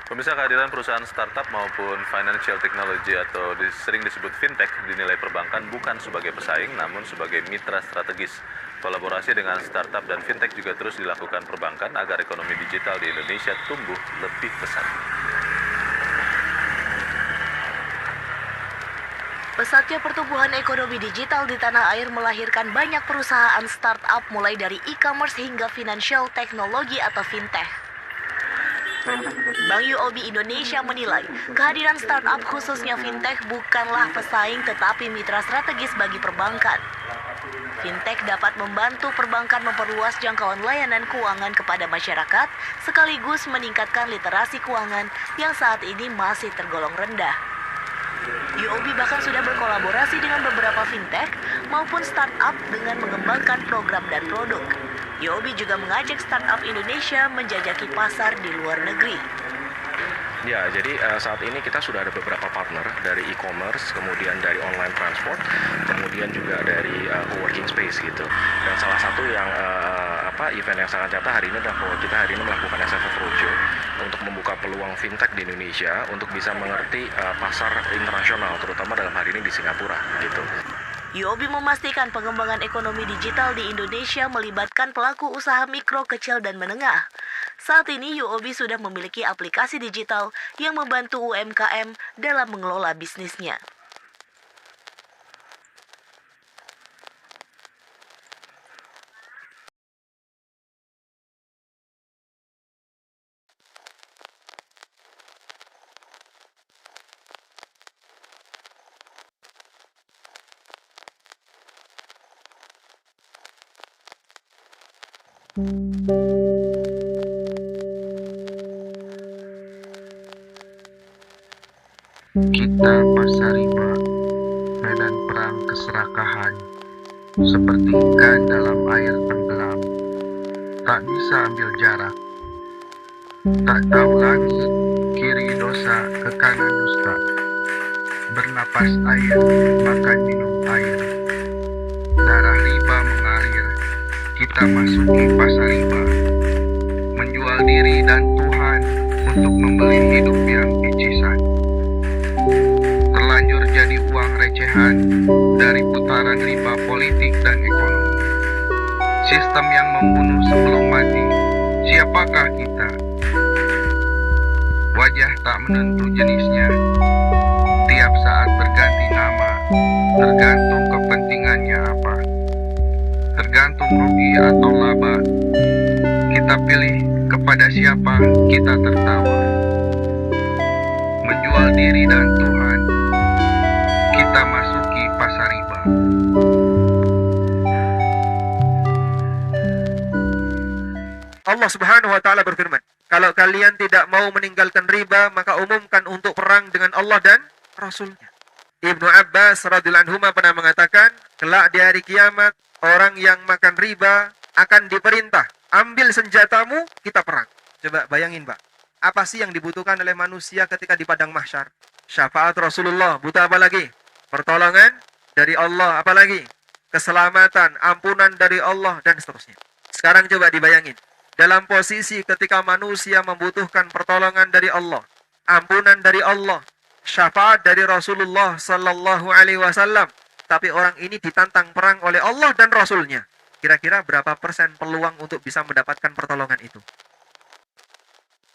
Pemirsa, kehadiran perusahaan startup maupun financial technology atau sering disebut fintech dinilai perbankan bukan sebagai pesaing namun sebagai mitra strategis. Kolaborasi dengan startup dan fintech juga terus dilakukan perbankan agar ekonomi digital di Indonesia tumbuh lebih pesat. Pesatnya pertumbuhan ekonomi digital di tanah air melahirkan banyak perusahaan startup mulai dari e-commerce hingga financial technology atau fintech. Bank UOB Indonesia menilai kehadiran startup khususnya fintech bukanlah pesaing tetapi mitra strategis bagi perbankan. Fintech dapat membantu perbankan memperluas jangkauan layanan keuangan kepada masyarakat sekaligus meningkatkan literasi keuangan yang saat ini masih tergolong rendah. UOB bahkan sudah berkolaborasi dengan beberapa fintech maupun startup dengan mengembangkan program dan produk. UOB juga mengajak startup Indonesia menjajaki pasar di luar negeri. Ya, jadi saat ini kita sudah ada beberapa partner dari e-commerce, kemudian dari online transport, kemudian juga dari co-working space gitu. Dan salah satu yang event yang sangat nyata hari ini adalah bahwa kita hari ini melakukan SFF Roadshow untuk membuka peluang fintech di Indonesia untuk bisa mengerti pasar internasional, terutama dalam hari ini di Singapura gitu. UOB memastikan pengembangan ekonomi digital di Indonesia melibatkan pelaku usaha mikro, kecil, dan menengah. Saat ini UOB sudah memiliki aplikasi digital yang membantu UMKM dalam mengelola bisnisnya. Kita pasar riba, medan perang keserakahan, seperti ikan dalam air tenggelam, tak bisa ambil jarak, tak tahu langit, kiri dosa, ke kanan dusta, bernapas air, makan minum air, darah riba mengalir, kita masuki pasar riba, menjual diri dan Tuhan untuk membeli hidup yang picisan. Terlanjur jadi uang recehan dari putaran riba politik dan ekonomi. Sistem yang membunuh sebelum mati, siapakah kita? Wajah tak menentu jenisnya, tiap saat berganti nama, tergantung kepentingannya apa. Tergantung rugi atau laba, kita pilih kepada siapa kita tertawa. Menjual diri dan Tuhan, kita masuki pasar riba. Allah Subhanahu wa taala berfirman, kalau kalian tidak mau meninggalkan riba, maka umumkan untuk perang dengan Allah dan Rasulnya. Ibnu Abbas radhiyallahu anhu pernah mengatakan, kelak di hari kiamat, orang yang makan riba akan diperintah, ambil senjatamu, kita perang. Coba bayangin, Pak. Apa sih yang dibutuhkan oleh manusia ketika di padang mahsyar? Syafaat Rasulullah, butuh apa lagi? Pertolongan dari Allah, apa lagi? Keselamatan, ampunan dari Allah, dan seterusnya. Sekarang coba dibayangin. Dalam posisi ketika manusia membutuhkan pertolongan dari Allah, ampunan dari Allah, syafaat dari Rasulullah Sallallahu Alaihi Wasallam, tapi orang ini ditantang perang oleh Allah dan Rasulnya. Kira-kira berapa persen peluang untuk bisa mendapatkan pertolongan itu?